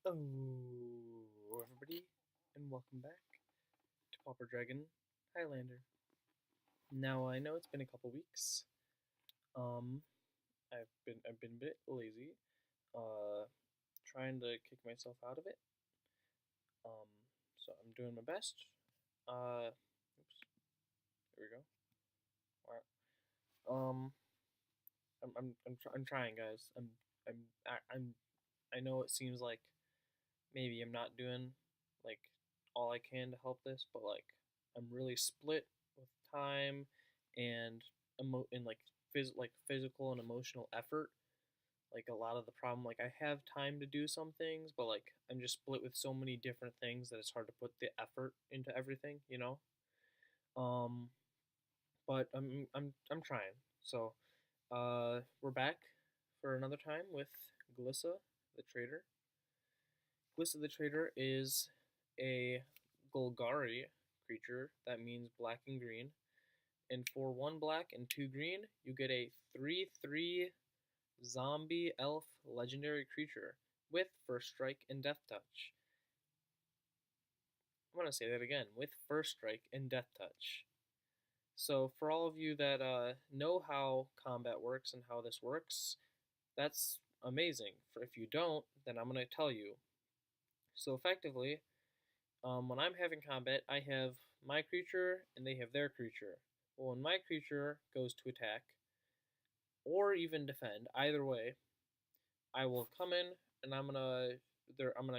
Hello, everybody, and welcome back to Pauper Dragon Highlander. Now I know it's been a couple weeks. Um, I've been a bit lazy, uh, trying to kick myself out of it. Um, so I'm doing my best. Oops, there we go. Wow. I'm trying, guys. I know it seems like maybe I'm not doing like all I can to help this, but like I'm really split with time and physical and emotional effort. Like a lot of the problem, like I have time to do some things, but like I'm just split with so many different things that it's hard to put the effort into everything, you know. Um, but I'm trying. So, we're back for another time with Glissa, the Traitor. Glissa the Traitor is a Golgari creature that means black and green. And for 1 black and 2 green, you get a 3/3 zombie elf legendary creature with first strike and death touch. I'm going to say that again, with first strike and death touch. So for all of you that know how combat works and how this works, that's amazing. For if you don't, then I'm going to tell you. So effectively, when I'm having combat, I have my creature and they have their creature. Well, when my creature goes to attack, or even defend, either way, I will come in and I'm gonna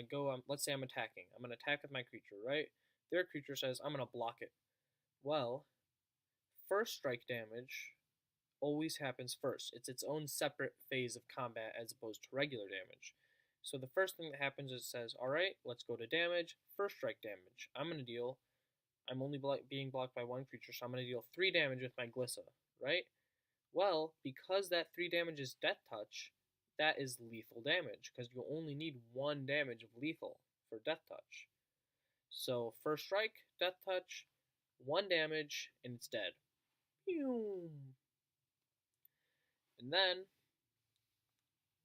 go. Let's say I'm attacking. I'm gonna attack with my creature, right? Their creature says I'm gonna block it. Well, first strike damage always happens first. It's its own separate phase of combat as opposed to regular damage. So the first thing that happens is it says, all right, let's go to damage. First strike damage. I'm only being blocked by 1 creature, so I'm going to deal 3 damage with my Glissa, right? Well, because that 3 damage is death touch, that is lethal damage, because you only need 1 damage of lethal for death touch. So first strike, death touch, 1 damage, and it's dead. And then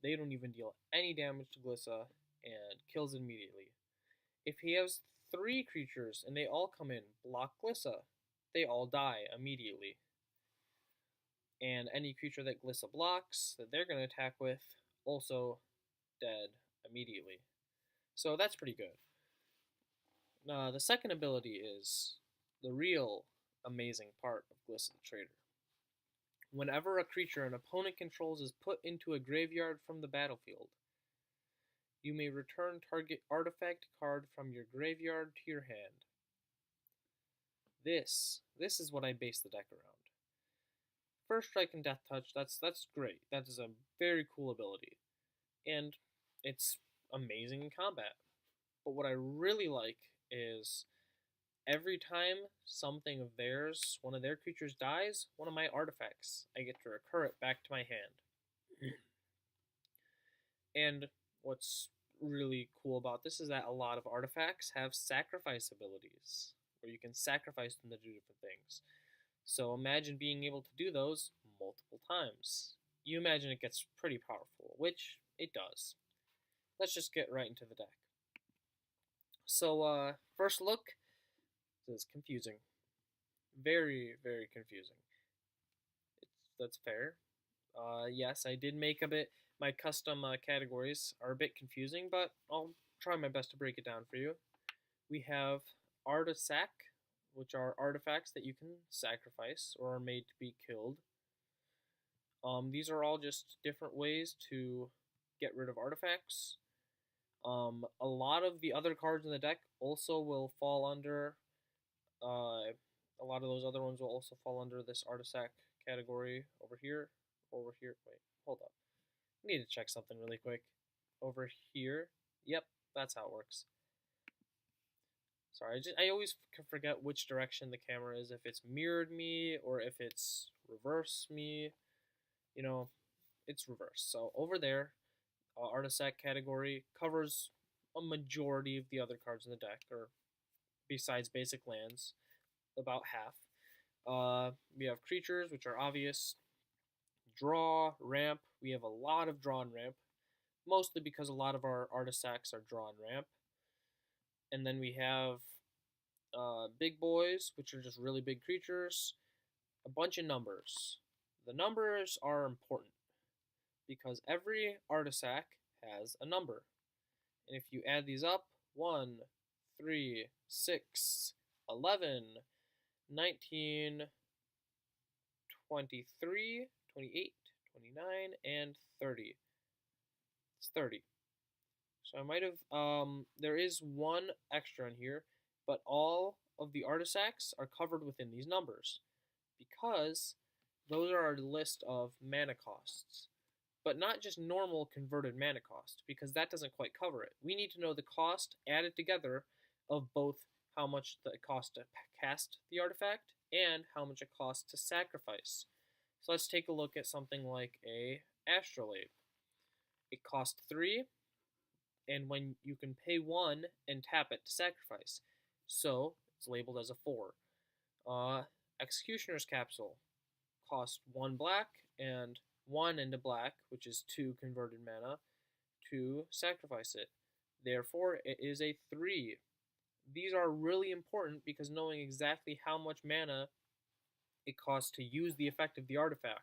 they don't even deal any damage to Glissa and kills it immediately. If he has 3 creatures and they all come in, block Glissa, they all die immediately. And any creature that Glissa blocks that they're going to attack with, also dead immediately. So that's pretty good. The second ability is the real amazing part of Glissa the Traitor. Whenever a creature an opponent controls is put into a graveyard from the battlefield, you may return target artifact card from your graveyard to your hand. This is what I base the deck around. First strike and death touch, that's great. That is a very cool ability. And it's amazing in combat. But what I really like is every time something of theirs, one of their creatures dies, one of my artifacts, I get to recur it back to my hand. And what's really cool about this is that a lot of artifacts have sacrifice abilities, where you can sacrifice them to do different things. So imagine being able to do those multiple times. You imagine it gets pretty powerful, which it does. Let's just get right into the deck. So, first look, this is confusing. Very, very confusing. That's fair. Yes, I did make a bit. My custom categories are a bit confusing, but I'll try my best to break it down for you. We have Artisac, which are artifacts that you can sacrifice or are made to be killed. These are all just different ways to get rid of artifacts. A lot of the other cards in the deck also will fall under. A lot of those other ones will also fall under this Artisac category over here. Wait, hold up. I need to check something really quick. Over here. Yep, that's how it works. Sorry, I always forget which direction the camera is. If it's mirrored me or if it's reverse me. You know, it's reverse. So over there, Artisac category covers a majority of the other cards in the deck, or besides basic lands, about half. We have creatures, which are obvious. Draw, ramp. We have a lot of draw and ramp. mostly because a lot of our artifacts are draw and ramp. And then we have big boys, which are just really big creatures, a bunch of numbers. The numbers are important because every artifact has a number. And if you add these up, 1, 3, 6, 11, 19, 23, 28, 29, and 30. It's 30. So I might have, there is one extra in here, but all of the artifacts are covered within these numbers because those are our list of mana costs. But not just normal converted mana cost, because that doesn't quite cover it. We need to know the cost added together of both how much it costs to cast the artifact and how much it costs to sacrifice. So let's take a look at something like a Astrolabe. It costs 3, and when you can pay 1 and tap it to sacrifice. So it's labeled as a 4. Executioner's Capsule costs 1 black and 1 into black, which is 2 converted mana, to sacrifice it. Therefore, it is a 3. These are really important because knowing exactly how much mana it costs to use the effect of the artifact,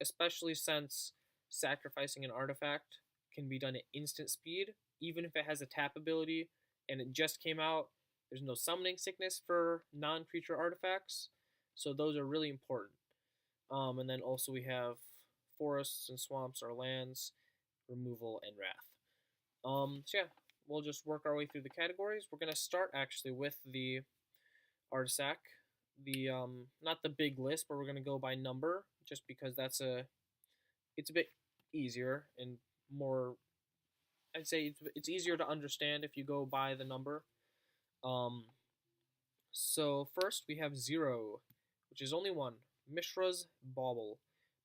especially since sacrificing an artifact can be done at instant speed, even if it has a tap ability and it just came out. There's no summoning sickness for non-creature artifacts, so those are really important. And then also we have forests and swamps are lands, removal, and wrath. So yeah, we'll just work our way through the categories. We're gonna start actually with the artifact, the not the big list, but we're gonna go by number, just because it's a bit easier and more. I'd say it's easier to understand if you go by the number. So first we have 0, which is only 1. Mishra's Bauble.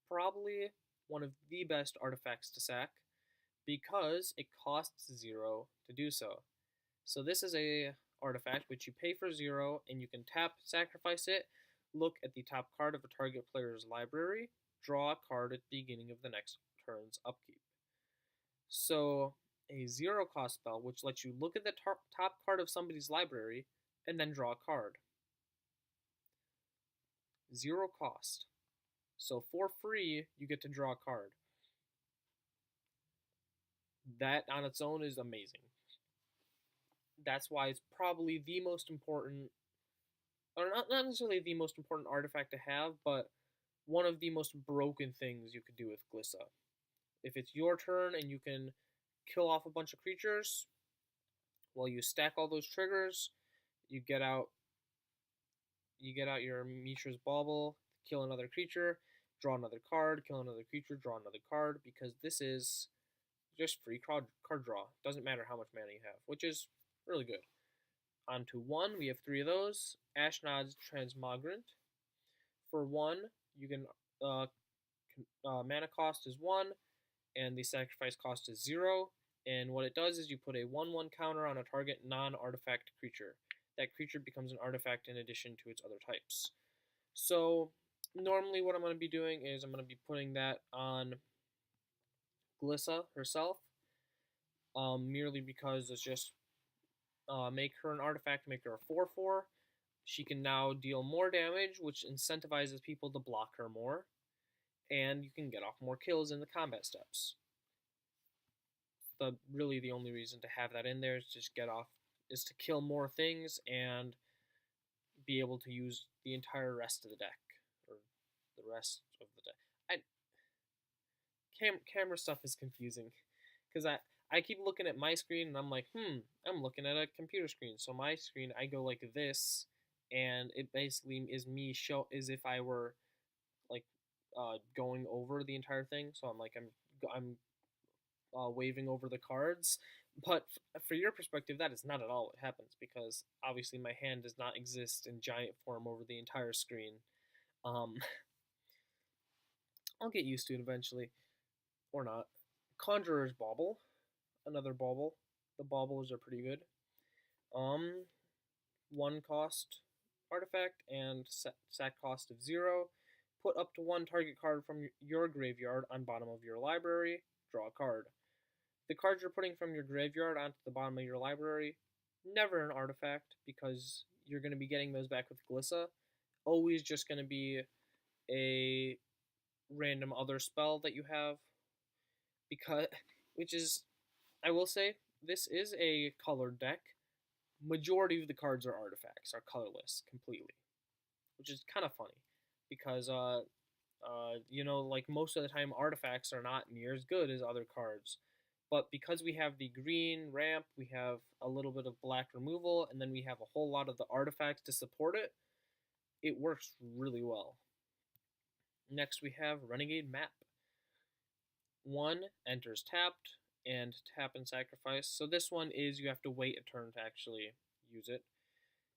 Probably one of the best artifacts to sack because it costs 0 to do so. So this is a artifact which you pay for 0 and you can tap, sacrifice it, look at the top card of a target player's library, draw a card at the beginning of the next turn's upkeep. So a 0 cost spell which lets you look at the top card of somebody's library and then draw a card. 0 cost. So for free, you get to draw a card. That on its own is amazing. That's why it's probably the most important, or not necessarily the most important artifact to have, but one of the most broken things you could do with Glissa. If it's your turn and you can kill off a bunch of creatures, well, you stack all those triggers, you get out your Mishra's Bauble, kill another creature, draw another card, kill another creature, draw another card, because this is just free card draw. Doesn't matter how much mana you have, which is really good. On to 1, we have 3 of those. Ashnod's Transmogrant. For 1, you can mana cost is 1, and the sacrifice cost is 0. And what it does is you put a 1/1 counter on a target non-artifact creature. That creature becomes an artifact in addition to its other types. So normally what I'm going to be doing is I'm going to be putting that on Glissa herself, merely because it's just make her an artifact, make her a 4/4. She can now deal more damage, which incentivizes people to block her more, and you can get off more kills in the combat steps. Really the only reason to have that in there is just is to kill more things and be able to use the entire rest of the deck, or the rest of the deck. Camera stuff is confusing because I keep looking at my screen and I'm like, I'm looking at a computer screen. So my screen, I go like this, and it basically is me as if I were like going over the entire thing. So I'm like I'm waving over the cards. But for your perspective, that is not at all what happens, because obviously my hand does not exist in giant form over the entire screen. I'll get used to it eventually, or not. Conjurer's Bauble, another bauble. The baubles are pretty good. 1 cost artifact and sack cost of 0. Put up to 1 target card from your graveyard on bottom of your library. Draw a card. The cards you're putting from your graveyard onto the bottom of your library, never an artifact, because you're going to be getting those back with Glissa. Always just going to be a random other spell that you have, because, which is, I will say, this is a colored deck. Majority of the cards are artifacts, are colorless completely, which is kind of funny, because like most of the time artifacts are not near as good as other cards. But because we have the green ramp, we have a little bit of black removal, and then we have a whole lot of the artifacts to support it, it works really well. Next we have Renegade Map. 1 enters tapped, and tap and sacrifice. So this one is you have to wait a turn to actually use it.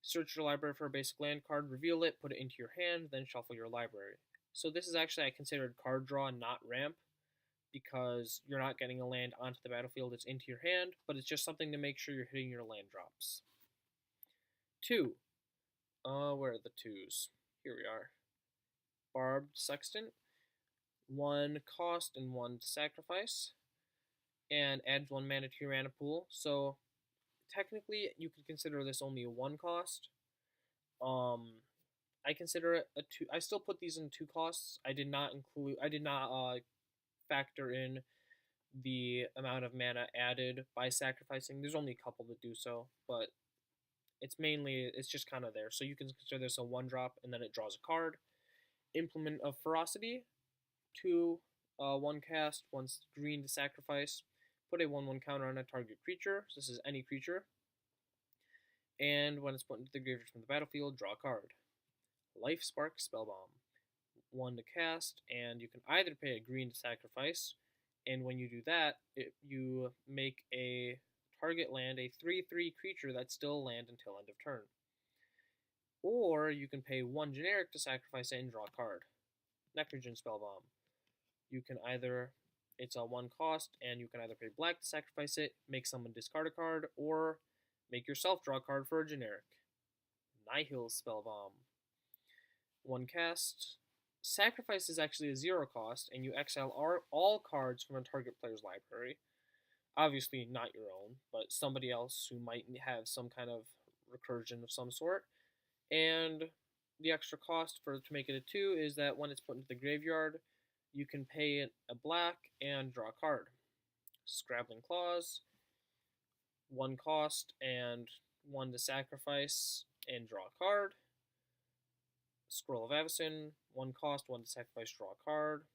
Search your library for a basic land card, reveal it, put it into your hand, then shuffle your library. So this is actually I considered card draw, not ramp, because you're not getting a land onto the battlefield, it's into your hand, but it's just something to make sure you're hitting your land drops. 2. Where are the 2s? Here we are. Barbed Sextant. 1 cost and 1 to sacrifice. And adds 1 mana to your mana pool. So technically you could consider this only a 1 cost. I consider it a 2. I still put these in 2 costs. I did not factor in the amount of mana added by sacrificing. There's only a couple that do so, but it's just kind of there. So you can consider this a 1-drop, and then it draws a card. Implement of Ferocity. 2, 1 cast, 1 green to sacrifice. Put a 1/1 counter on a target creature. So this is any creature. And when it's put into the graveyard from the battlefield, draw a card. Life Spark Spellbomb. 1 to cast, and you can either pay a green to sacrifice, and when you do that, you make a target land a 3/3 creature that's still a land until end of turn. Or you can pay 1 generic to sacrifice it and draw a card. Necrogen Spellbomb. You can either, it's a 1 cost, and you can either pay black to sacrifice it, make someone discard a card, or make yourself draw a card for a generic. Nihil Spellbomb. 1 cast. Sacrifice is actually a 0 cost, and you exile all cards from a target player's library. Obviously not your own, but somebody else who might have some kind of recursion of some sort. And the extra cost to make it a 2 is that when it's put into the graveyard, you can pay it a black and draw a card. Scrabbling Claws. 1 cost and 1 to sacrifice and draw a card. Scroll of Avacyn. 1 cost, 1 to sacrifice, draw a card.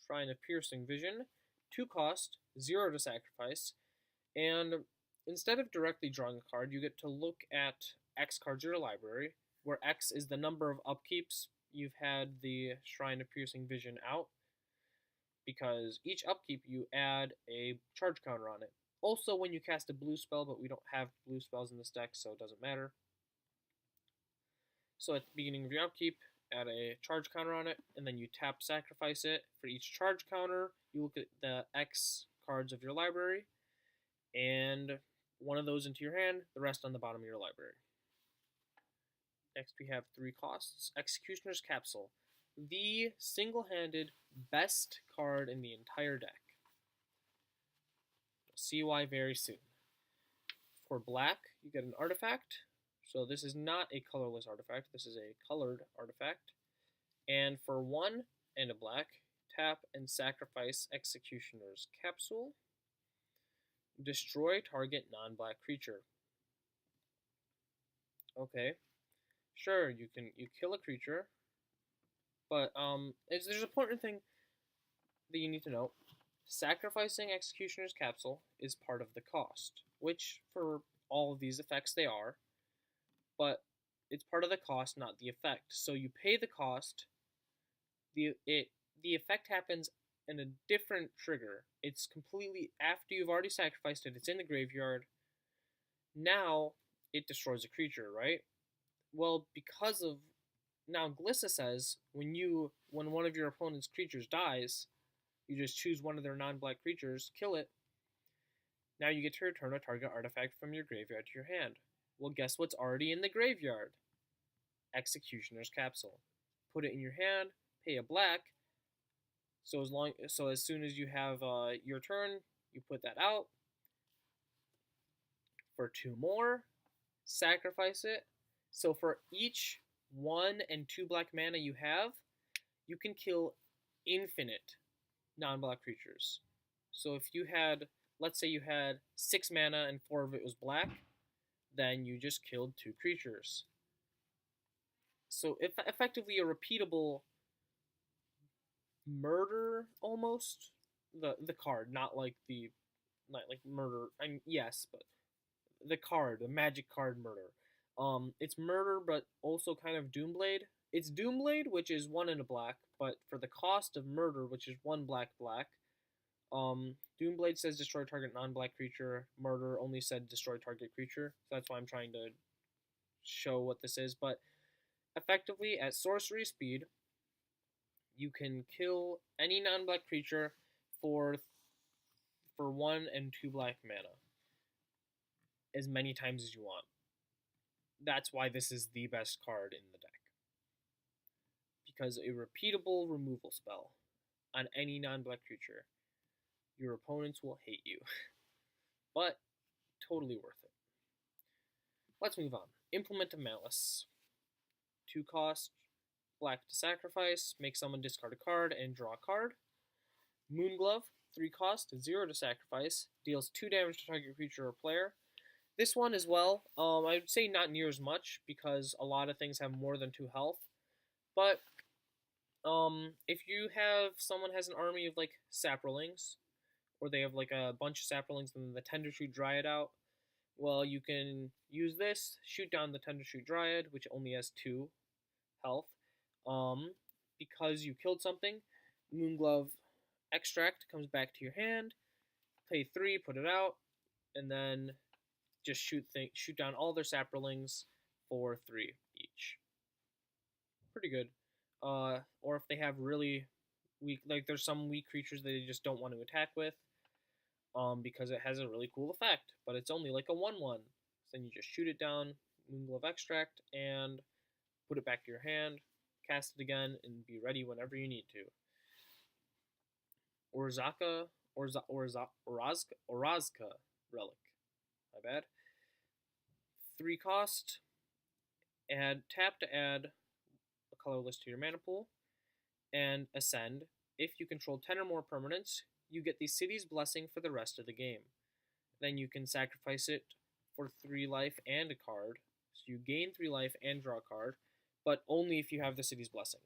Shrine of Piercing Vision. 2 cost, 0 to sacrifice. And instead of directly drawing a card, you get to look at X cards in your library, where X is the number of upkeeps you've had the Shrine of Piercing Vision out, because each upkeep you add a charge counter on it. Also when you cast a blue spell, but we don't have blue spells in this deck, so it doesn't matter. So at the beginning of your upkeep, add a charge counter on it, and then you tap sacrifice it. For each charge counter, you look at the X cards of your library, and 1 of those into your hand, the rest on the bottom of your library. Next we have 3 costs. Executioner's Capsule. The single-handed best card in the entire deck. You'll see why very soon. For black, you get an artifact. So this is not a colorless artifact, this is a colored artifact. And for 1 and a black, tap and sacrifice Executioner's Capsule. Destroy target non-black creature. Okay. Sure, you kill a creature, but there's an important thing that you need to know. Sacrificing Executioner's Capsule is part of the cost, which for all of these effects they are, but it's part of the cost, not the effect. So you pay the cost. The effect happens in a different trigger. It's completely after you've already sacrificed it. It's in the graveyard. Now it destroys a creature, right? Well, because of now Glissa says when one of your opponent's creatures dies, you just choose one of their non-black creatures, kill it. Now you get to return a target artifact from your graveyard to your hand. Well, guess what's already in the graveyard? Executioner's Capsule. Put it in your hand, pay a black. So as soon as you have your turn, You put that out for 2 more, sacrifice it. So for each 1 and 2 black mana you have, you can kill infinite non-black creatures. So if you had, let's say you had 6 mana and 4 of it was black, then you just killed 2 creatures. So effectively a repeatable murder almost. The card, not like murder. I mean, yes, but the card, the magic card murder. It's murder, but also kind of Doomblade. It's Doomblade, which is 1 and a black, but for the cost of murder, which is 1 black. Doomblade says destroy target non-black creature. Murder only said destroy target creature. So that's why I'm trying to show what this is. But effectively, at sorcery speed, you can kill any non-black creature for 1 and 2 black mana as many times as you want. That's why this is the best card in the deck. Because a repeatable removal spell on any non-black creature, your opponents will hate you. But totally worth it. Let's move on. Implement of Malice. 2 cost, black to sacrifice, make someone discard a card and draw a card. Moonglove, 3 cost, 0 to sacrifice, deals 2 damage to target creature or player. This one as well, I would say not near as much because a lot of things have more than 2 health. But if you have someone has an army of like saprolings, or they have like a bunch of saprolings and the Tendershoot Dryad out, well, you can use this, shoot down the Tendershoot Dryad, which only has 2 health. Because you killed something, Moonglove Extract comes back to your hand, pay 3, put it out, and then just shoot down all their saprolings for 3 each. Pretty good. Or if they have really weak, like there's some weak creatures that they just don't want to attack with, because it has a really cool effect, but it's only like a 1/1. So then you just shoot it down, Moonglove Extract, and put it back to your hand, cast it again, and be ready whenever you need to. Orazka Relic. My bad. 3 cost. Tap to add a colorless to your mana pool. And Ascend. If you control 10 or more permanents, you get the City's Blessing for the rest of the game. Then you can sacrifice it for 3 life and a card. So you gain 3 life and draw a card, but only if you have the City's Blessing.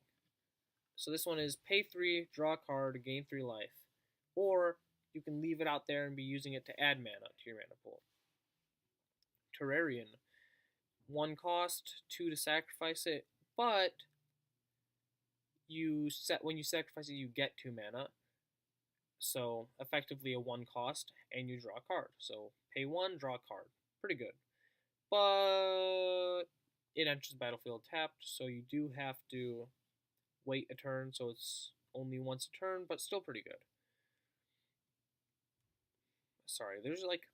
So this one is pay 3, draw a card, gain 3 life. Or you can leave it out there and be using it to add mana to your mana pool. Terrarian. 1 cost, 2 to sacrifice it, but when you sacrifice it, you get 2 mana. So effectively a 1 cost, and you draw a card. So pay 1, draw a card. Pretty good. But it enters the battlefield tapped, so you do have to wait a turn, so it's only once a turn, but still pretty good. Sorry, there's like,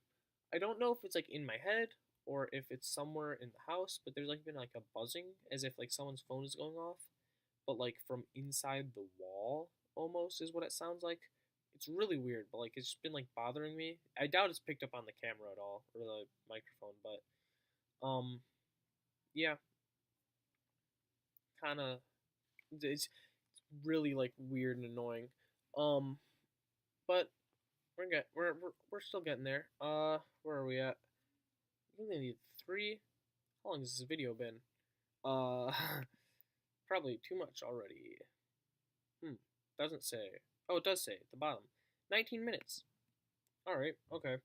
I don't know if it's like in my head or if it's somewhere in the house, but there's like been like a buzzing as if like someone's phone is going off, but like from inside the wall almost is what it sounds like. It's really weird, but like it's just been like bothering me. I doubt it's picked up on the camera at all or the microphone, but yeah, kind of it's really like weird and annoying. But we're still getting there. Where are we at? I think I need 3. How long has this video been? Probably too much already. Doesn't say. Oh, it does say at the bottom. 19 minutes. Alright, okay.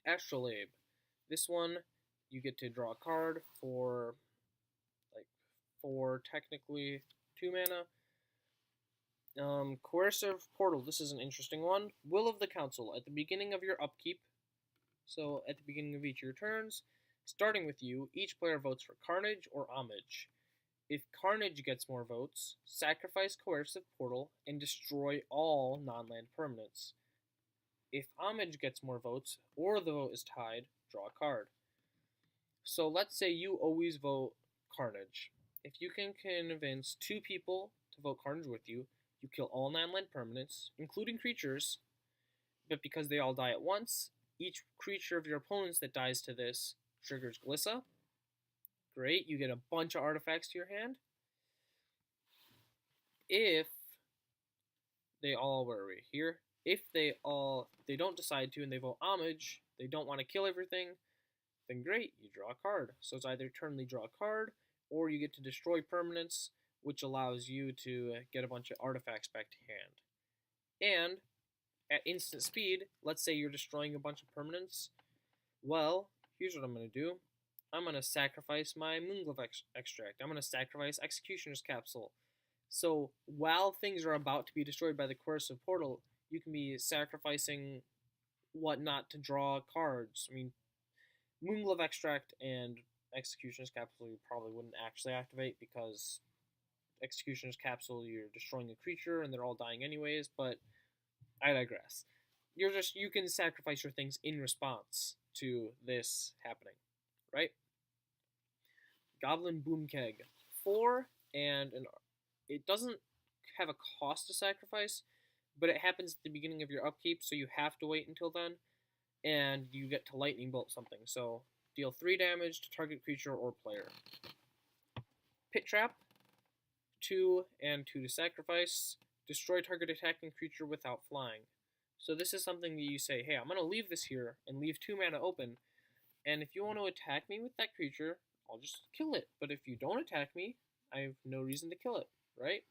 Astrolabe. This one, you get to draw a card for technically 2 mana. Coercive Portal. This is an interesting one. Will of the Council. At the beginning of your upkeep, so at the beginning of each of your turns, starting with you, each player votes for Carnage or Homage. If Carnage gets more votes, sacrifice Coercive Portal and destroy all non-land permanents. If Homage gets more votes, or the vote is tied, draw a card. So let's say you always vote Carnage. If you can convince 2 people to vote Carnage with you, you kill all non-land permanents, including creatures, but because they all die at once, each creature of your opponents that dies to this triggers Glissa. Great, you get a bunch of artifacts to your hand. If they all, where are we? Here. If they don't decide to and they vote homage, they don't want to kill everything, then great, you draw a card. So it's either eternally draw a card, or you get to destroy permanents, which allows you to get a bunch of artifacts back to hand. And at instant speed, let's say you're destroying a bunch of permanents, well, here's what I'm going to do. I'm going to sacrifice my Moonglow Extract. I'm going to sacrifice Executioner's Capsule. So while things are about to be destroyed by the Coercive Portal, you can be sacrificing whatnot to draw cards. I mean, Moonglow Extract and Executioner's Capsule you probably wouldn't actually activate because Executioner's Capsule, you're destroying a creature and they're all dying anyways, but I digress. You can sacrifice your things in response to this happening, right? Goblin Boomkeg. 4 and it doesn't have a cost to sacrifice, but it happens at the beginning of your upkeep, so you have to wait until then, and you get to Lightning Bolt something. So deal 3 damage to target creature or player. Pit Trap. 2 and 2 to sacrifice. Destroy target attacking creature without flying. So this is something that you say, hey, I'm going to leave this here and leave 2 mana open, and if you want to attack me with that creature, I'll just kill it. But if you don't attack me, I have no reason to kill it, right?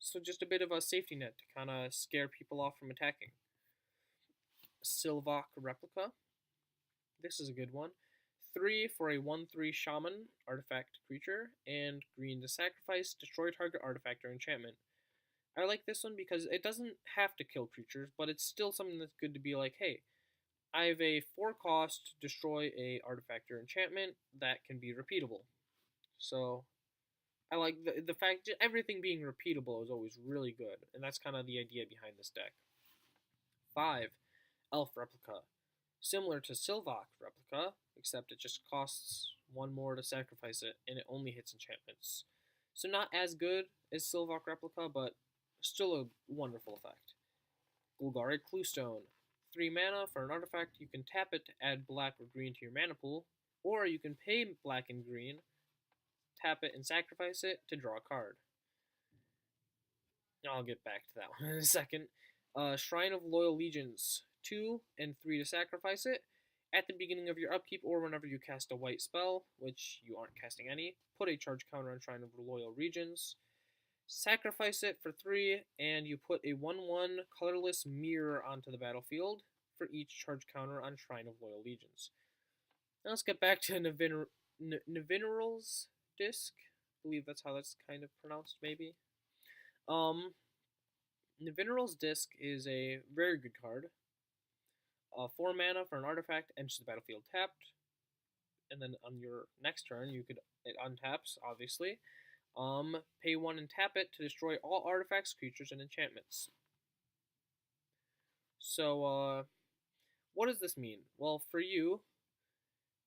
So just a bit of a safety net to kind of scare people off from attacking. Sylvok Replica. This is a good one. 3 for a 1/3 Shaman artifact creature, and green to sacrifice, destroy target artifact or enchantment. I like this one because it doesn't have to kill creatures, but it's still something that's good to be like, hey, I have a 4 cost to destroy a artifact or enchantment that can be repeatable. So I like the fact that everything being repeatable is always really good, and that's kind of the idea behind this deck. 5, Elf Replica. Similar to Sylvok Replica, except it just costs 1 more to sacrifice it, and it only hits enchantments. So not as good as Sylvok Replica, but still a wonderful effect. Golgari Cluestone. 3 mana for an artifact. You can tap it to add black or green to your mana pool, or you can pay black and green, tap it and sacrifice it to draw a card. I'll get back to that one in a second. Shrine of Loyal Legions. 2 and 3 to sacrifice it. At the beginning of your upkeep or whenever you cast a white spell, which you aren't casting any, put a charge counter on Shrine of Loyal Legions. Sacrifice it for 3, and you put a 1/1 colorless mirror onto the battlefield for each charge counter on Shrine of Loyal Legions. Now let's get back to Navineral's Disc. I believe that's how that's kind of pronounced, maybe. Navineral's Disc is a very good card. 4 mana for an artifact, enters the battlefield tapped, and then on your next turn, it untaps, obviously. Pay 1 and tap it to destroy all artifacts, creatures, and enchantments. So, what does this mean? Well, for you,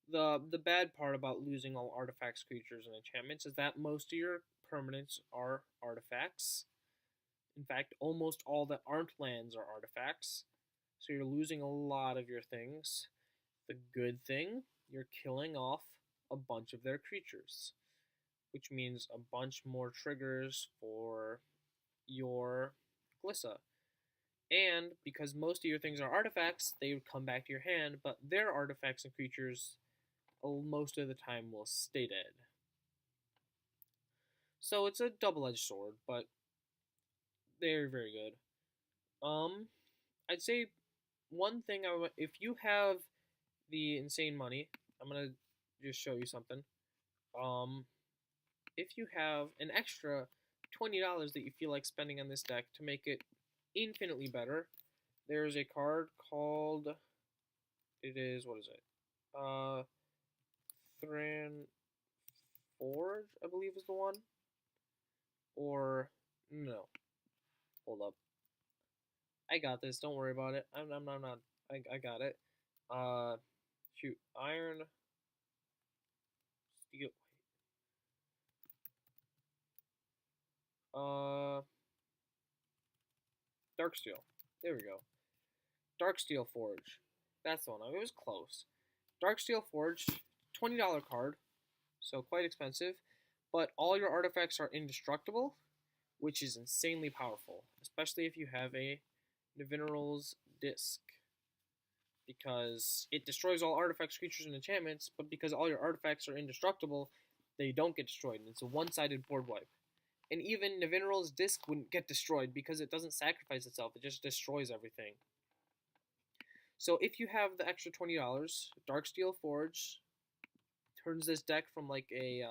the bad part about losing all artifacts, creatures, and enchantments is that most of your permanents are artifacts. In fact, almost all that aren't lands are artifacts. So you're losing a lot of your things. The good thing, you're killing off a bunch of their creatures, which means a bunch more triggers for your Glissa. And because most of your things are artifacts, they come back to your hand, but their artifacts and creatures most of the time will stay dead. So it's a double-edged sword, but they're very good. I'd say one thing, if you have the insane money, I'm going to just show you something. If you have an extra $20 that you feel like spending on this deck to make it infinitely better, there's a card called, what is it? Thran Forge, I believe is the one. Or, no. Hold up. I got this, don't worry about it. I'm not, I got it. Shoot, Iron, Steel, Darksteel. There we go. Darksteel Forge. That's the one. It was close. Darksteel Forge, $20 card, so quite expensive, but all your artifacts are indestructible, which is insanely powerful, especially if you have a Minerals Disc, because it destroys all artifacts, creatures, and enchantments, but because all your artifacts are indestructible, they don't get destroyed, and it's a one-sided board wipe. And even Navineral's Disc wouldn't get destroyed because it doesn't sacrifice itself, it just destroys everything. So if you have the extra $20, Darksteel Forge turns this deck from like a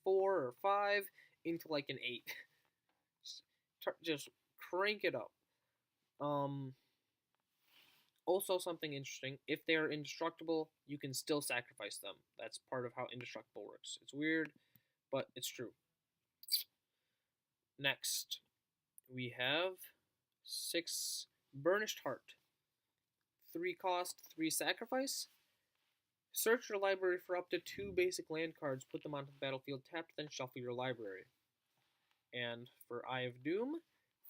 4 or 5 into like an 8. Just crank it up. Also something interesting, if they are indestructible, you can still sacrifice them. That's part of how indestructible works. It's weird, but it's true. Next, we have 6 Burnished Heart. 3 cost, 3 sacrifice. Search your library for up to 2 basic land cards, put them onto the battlefield tapped, then shuffle your library. And for Eye of Doom,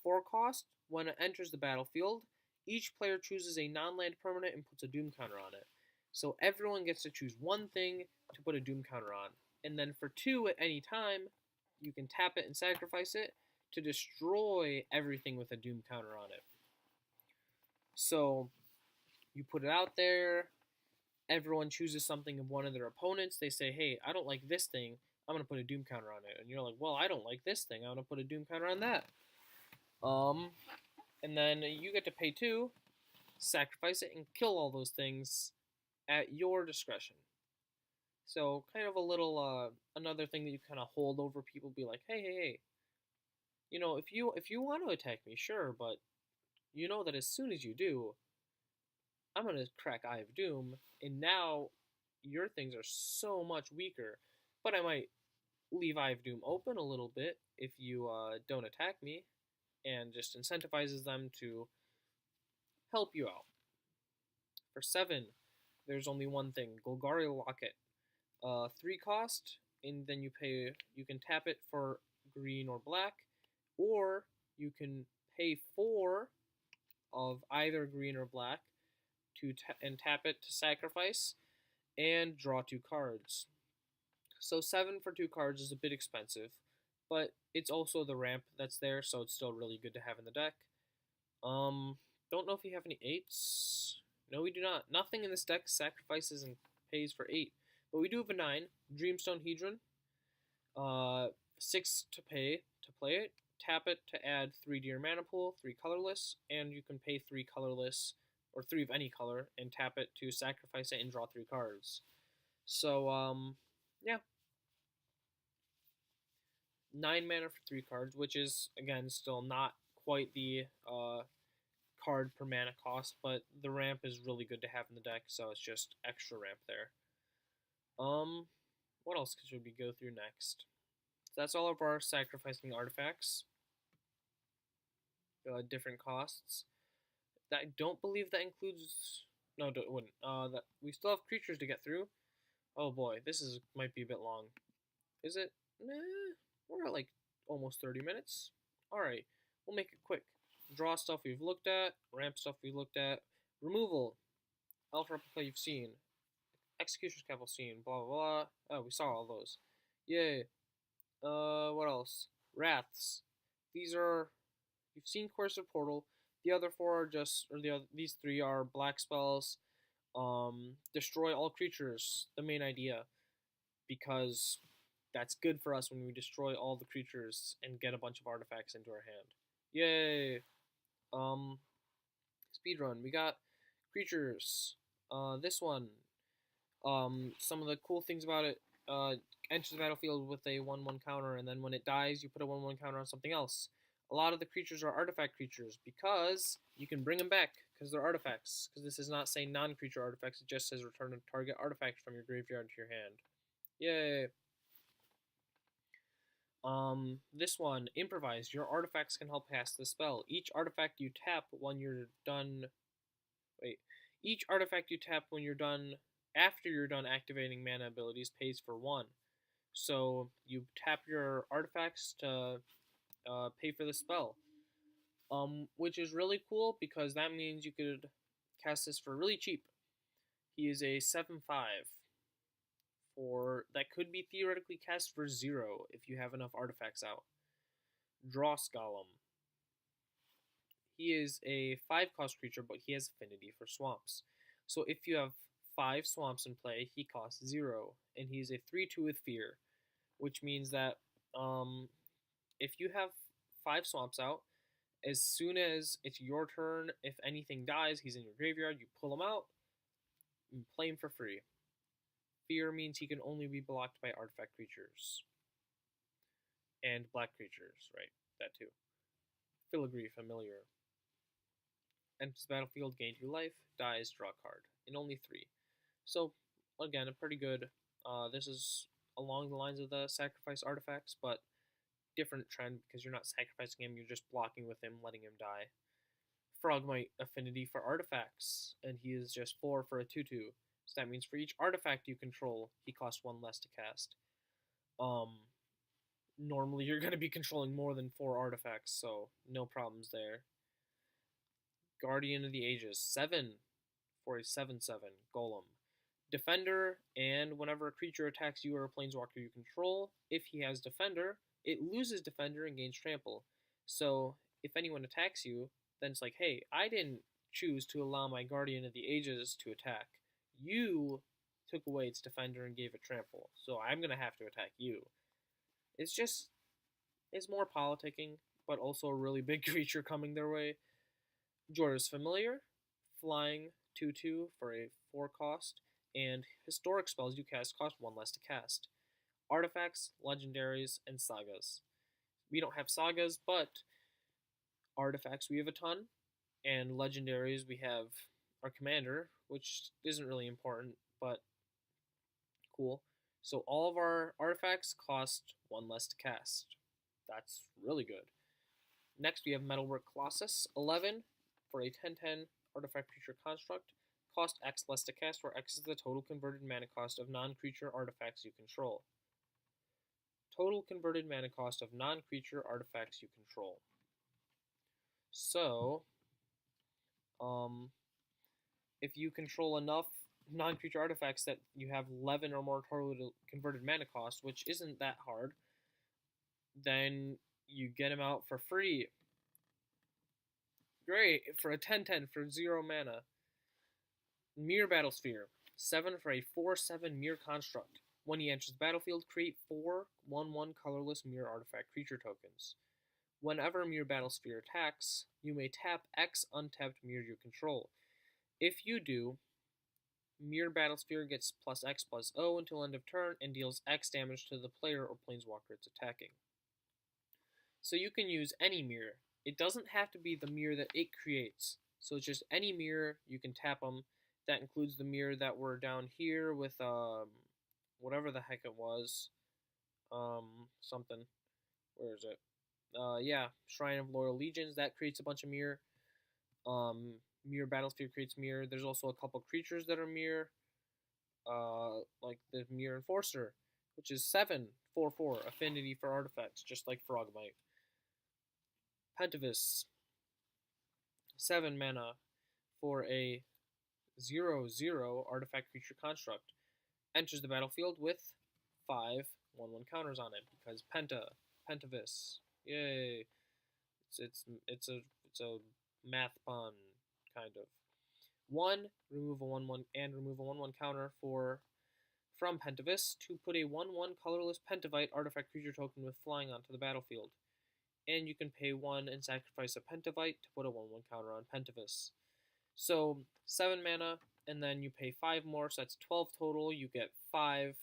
4 cost, when it enters the battlefield, each player chooses a non-land permanent and puts a Doom counter on it. So everyone gets to choose one thing to put a Doom counter on. And then for 2 at any time, you can tap it and sacrifice it to destroy everything with a Doom counter on it. So you put it out there, everyone chooses something of one of their opponents. They say, hey, I don't like this thing, I'm going to put a Doom counter on it. And you're like, well, I don't like this thing, I'm going to put a Doom counter on that. And then you get to pay 2, sacrifice it, and kill all those things at your discretion. So kind of a little, another thing that you kind of hold over people, be like, hey, you know, if you want to attack me, sure, but you know that as soon as you do, I'm going to crack Eye of Doom, and now your things are so much weaker, but I might leave Eye of Doom open a little bit if you don't attack me, and just incentivizes them to help you out. For 7, there's only one thing, Golgari Locket. 3 cost, and then you can tap it for green or black, or you can pay 4 of either green or black and tap it to sacrifice and draw 2 cards. So 7 for 2 cards is a bit expensive, but it's also the ramp that's there, so it's still really good to have in the deck. Don't know if you have any 8s. No, we do not. Nothing in this deck sacrifices and pays for 8. But we do have a 9, Dreamstone Hedron. 6 to play it. Tap it to add 3 to your mana pool, 3 colorless, and you can pay 3 colorless, or 3 of any color, and tap it to sacrifice it and draw 3 cards. So, yeah. 9 mana for 3 cards, which is, again, still not quite the card per mana cost, but the ramp is really good to have in the deck, so it's just extra ramp there. What else should we go through next? So that's all of our sacrificing artifacts. Different costs. I don't believe that includes... No, it wouldn't. That we still have creatures to get through. Oh boy, this might be a bit long. Is it? Nah, we're at like almost 30 minutes. Alright, we'll make it quick. Draw stuff we've looked at, ramp stuff we've looked at, removal, elf replica you've seen, executioner's capital seen, blah blah blah. Oh, we saw all those. Yay. What else? Wraths. These are, you've seen Coercive Portal. The other 4 are just, these 3 are black spells. Destroy all creatures, the main idea, because that's good for us when we destroy all the creatures and get a bunch of artifacts into our hand. Yay! Speedrun. We got creatures. This one. Some of the cool things about it, enters the battlefield with a 1/1 counter, and then when it dies, you put a 1/1 counter on something else. A lot of the creatures are artifact creatures, because you can bring them back, because they're artifacts. Because this is not saying non-creature artifacts, it just says return a target artifact from your graveyard to your hand. Yay! This one, improvise. Your artifacts can help cast the spell. Each artifact you tap when you're done... Each artifact you tap when you're done... After you're done activating mana abilities pays for 1. So you tap your artifacts to pay for the spell. Which is really cool because that means you could cast this for really cheap. He is a 7/5 that could be theoretically cast for 0 if you have enough artifacts out. Dross Golem. He is a 5-cost creature, but he has affinity for swamps. So if you have 5 swamps in play, he costs 0, and he's a 3/2 with fear, which means that if you have 5 swamps out, as soon as it's your turn, if anything dies, he's in your graveyard, you pull him out and play him for free. Fear means he can only be blocked by artifact creatures. And black creatures, right? That too. Filigree Familiar. Enters the battlefield, gain 2 life, dies, draw a card. In only 3. So, again, a pretty good... this is along the lines of the sacrifice artifacts, but different trend because you're not sacrificing him, you're just blocking with him, letting him die. Frogmite affinity for artifacts, and he is just 4 for a 2/2. So that means for each artifact you control, he costs 1 less to cast. Normally you're going to be controlling more than 4 artifacts, so no problems there. Guardian of the Ages, 7 for a 7/7 golem. Defender, and whenever a creature attacks you or a planeswalker you control, if he has Defender, it loses Defender and gains Trample. So if anyone attacks you, then it's like, hey, I didn't choose to allow my Guardian of the Ages to attack. You took away its Defender and gave it Trample, so I'm going to have to attack you. It's more politicking, but also a really big creature coming their way. Jorah's Familiar, flying 2/2 for a 4-cost, and historic spells you cast cost 1 less to cast. Artifacts, legendaries, and sagas. We don't have sagas, but artifacts we have a ton, and legendaries we have our commander, which isn't really important, but cool. So all of our artifacts cost 1 less to cast. That's really good. Next we have Metalwork Colossus, 11 for a 10/10 artifact creature construct. Cost X less to cast, where X is the total converted mana cost of non-creature artifacts you control. Total converted mana cost of non-creature artifacts you control. So, if you control enough non-creature artifacts that you have 11 or more total converted mana cost, which isn't that hard, then you get them out for free. Great, for a 10/10 for 0 mana. Mirror Battlesphere, 7 for a 4/7 Mirror Construct. When he enters the battlefield, create 4 1/1 colorless Mirror Artifact creature tokens. Whenever Mirror Battlesphere attacks, you may tap X untapped mirror you control. If you do, Mirror Battlesphere gets +X/+O until end of turn and deals X damage to the player or planeswalker it's attacking. So you can use any mirror. It doesn't have to be the mirror that it creates. So it's just any mirror, you can tap them. That includes the mirror that were down here with, whatever the heck it was. Something. Where is it? Yeah, Shrine of Loyal Legions. That creates a bunch of mirror. Mirror Battlesphere creates mirror. There's also a couple creatures that are mirror. Like the Mirror Enforcer, which is 7 4/4 affinity for artifacts, just like Frogmite. Pentavis, 7 mana for a 0/0 artifact creature construct. Enters the battlefield with 5 1/1 counters on it because Pentavis. Yay! It's a math pun kind of. 1, remove a 1/1 and remove a 1/1 counter from Pentavis to put a 1/1 colorless Pentavite artifact creature token with flying onto the battlefield. And you can pay 1 and sacrifice a Pentavite to put a 1/1 counter on Pentavis. So 7 mana, and then you pay 5 more, so that's 12 total. You get 5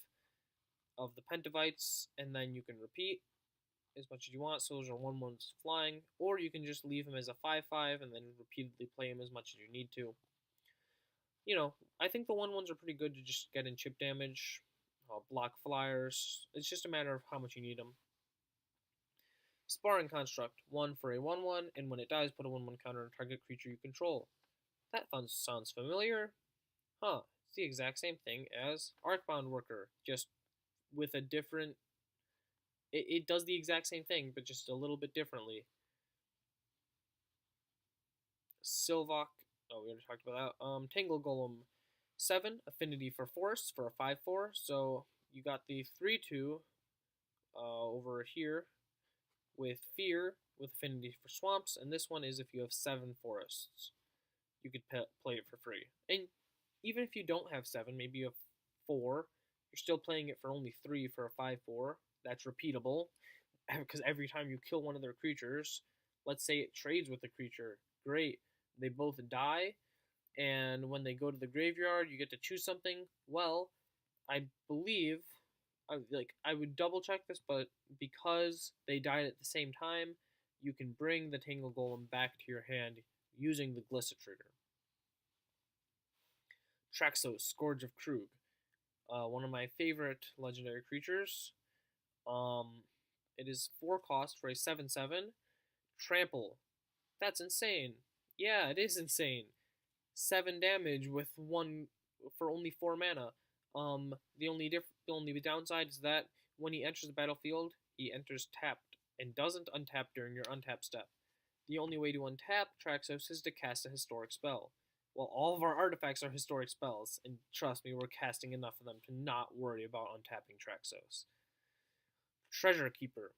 of the Pentavites, and then you can repeat as much as you want. So those are 1/1s flying, or you can just leave him as a 5/5 and then repeatedly play him as much as you need to. You know, I think the 1/1s are pretty good to just get in chip damage, block flyers. It's just a matter of how much you need them. Sparring Construct, 1 for a 1/1, and when it dies, put a 1/1 counter on target creature you control. That sounds familiar. Huh, it's the exact same thing as Arcbound Worker, just with a different... It does the exact same thing, but just a little bit differently. Sylvok, Oh, we already talked about that. Tangle Golem 7, affinity for force for a 5/4. So you got the 3/2 over here with fear with affinity for swamps, and this one is if you have 7 forests. You could play it for free. And even if you don't have 7, maybe you have 4, you're still playing it for only 3 for a 5/4. That's repeatable, because every time you kill one of their creatures, let's say it trades with the creature, great. They both die, and when they go to the graveyard, you get to choose something. Well, I believe, I would double check this, but because they died at the same time, you can bring the Tangle Golem back to your hand using the Glissa trigger. Traxos, Scourge of Krug, one of my favorite legendary creatures. It is 4 cost for a 7/7. Trample. That's insane. Yeah, it is insane. 7 damage with 1 for only 4 mana. The only downside is that when he enters the battlefield, he enters tapped and doesn't untap during your untap step. The only way to untap Traxos is to cast a historic spell. Well, all of our artifacts are historic spells, and trust me, we're casting enough of them to not worry about untapping Traxos. Treasure Keeper.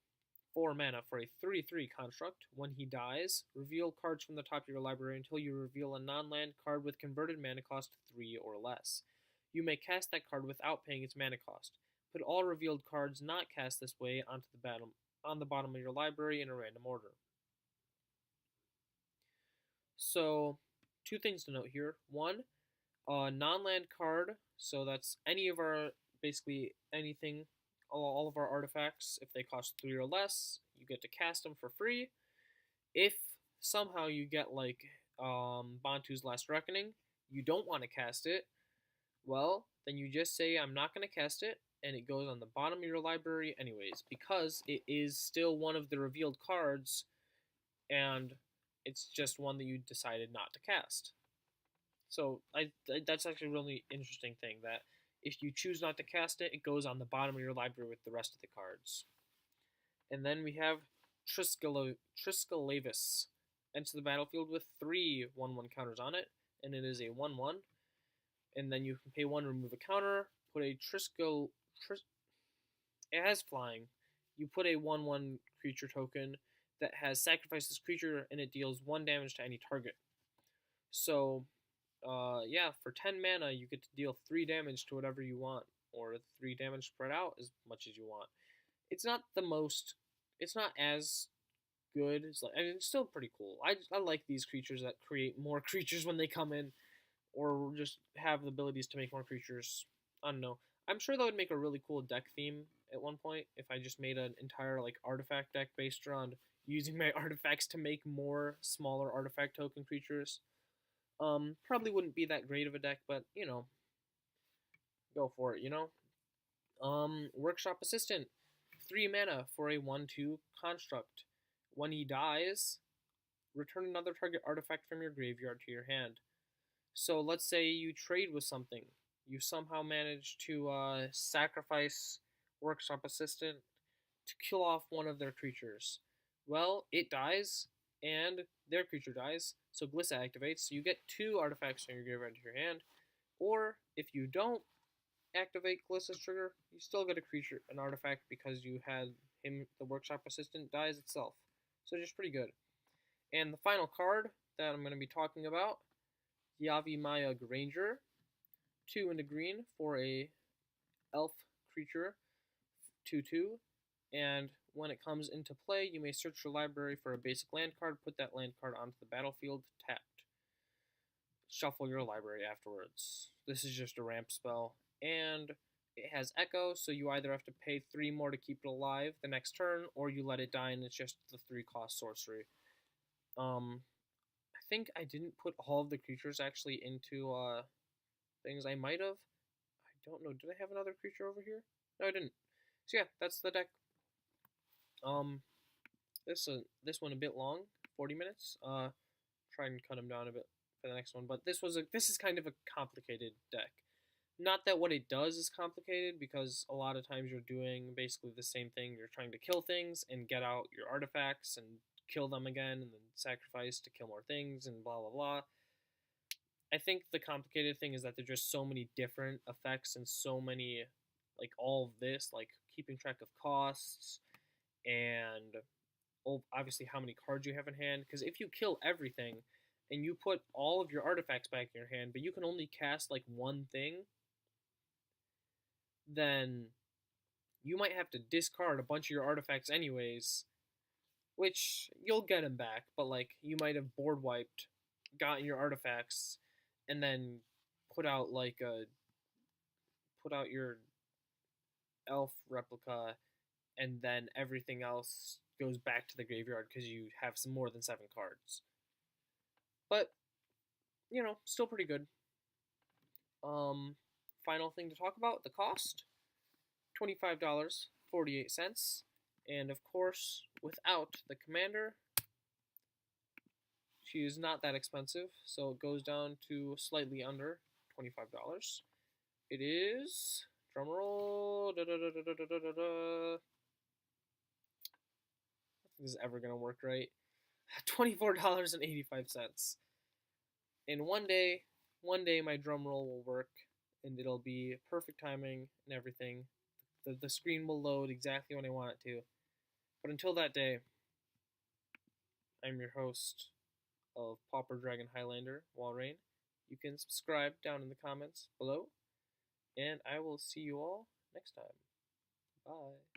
4 mana for a 3/3 construct. When he dies, reveal cards from the top of your library until you reveal a non-land card with converted mana cost 3 or less. You may cast that card without paying its mana cost. Put all revealed cards not cast this way onto the bottom of your library in a random order. So, 2 things to note here. 1, non-land card, so that's any of our, basically anything, all of our artifacts, if they cost 3 or less, you get to cast them for free. If somehow you get like Bantu's Last Reckoning, you don't want to cast it, well, then you just say, I'm not going to cast it, and it goes on the bottom of your library anyways, because it is still one of the revealed cards, and it's just one that you decided not to cast. So that's actually a really interesting thing, that if you choose not to cast it, it goes on the bottom of your library with the rest of the cards. And then we have Triskelavis. Enter the battlefield with 3 1/1 counters on it, and it is a 1/1. And then you can pay 1, remove a counter, put a it has flying. You put a 1/1 creature token that has sacrificed this creature, and it deals 1 damage to any target. So, yeah, for 10 mana, you get to deal 3 damage to whatever you want, or 3 damage spread out as much as you want. It's not as good. It's still pretty cool. I like these creatures that create more creatures when they come in, or just have the abilities to make more creatures. I don't know. I'm sure that would make a really cool deck theme at one point if I just made an entire like artifact deck based around using my artifacts to make more smaller artifact token creatures. Probably wouldn't be that great of a deck, but you know, go for it, you know. Workshop Assistant, 3 mana for a 1/2 construct. When he dies, return another target artifact from your graveyard to your hand. So let's say you trade with something. You somehow manage to sacrifice Workshop Assistant to kill off one of their creatures. Well, it dies, and their creature dies, so Glissa activates, so you get 2 artifacts from your graveyard to your hand. Or, if you don't activate Glissa's trigger, you still get a creature, an artifact, because you had him, the Workshop Assistant, dies itself. So just pretty good. And the final card that I'm going to be talking about, Yavimaya Granger, 2 into green for a elf creature, 2/2, and when it comes into play, you may search your library for a basic land card, put that land card onto the battlefield tapped. Shuffle your library afterwards. This is just a ramp spell, and it has Echo, so you either have to pay 3 more to keep it alive the next turn, or you let it die and it's just the 3-cost sorcery. I think I didn't put all of the creatures actually into things. I might have. I don't know. Did I have another creature over here? No, I didn't. So yeah, that's the deck. This one a bit long, 40 minutes. Try and cut them down a bit for the next one. But this is kind of a complicated deck. Not that what it does is complicated, because a lot of times you're doing basically the same thing. You're trying to kill things and get out your artifacts and kill them again, and then sacrifice to kill more things and blah blah blah. I think the complicated thing is that there's just so many different effects and so many, like all of this, like keeping track of costs and obviously how many cards you have in hand. Because if you kill everything and you put all of your artifacts back in your hand, but you can only cast like one thing, then you might have to discard a bunch of your artifacts anyways, which you'll get them back, but like you might have board wiped, gotten your artifacts, and then put out like a put out your elf replica, and then everything else goes back to the graveyard because you have some more than 7 cards. But still pretty good. Final thing to talk about: the cost, $25.48, and of course, without the commander, she is not that expensive, so it goes down to slightly under $25. It is, drumroll, da da da da da da da da. I think this is ever gonna work right. $24.85. In one day my drumroll will work, and it'll be perfect timing and everything. The screen will load exactly when I want it to. But until that day, I'm your host of Pauper Dragon Highlander, Walrain. You can subscribe down in the comments below, and I will see you all next time. Bye.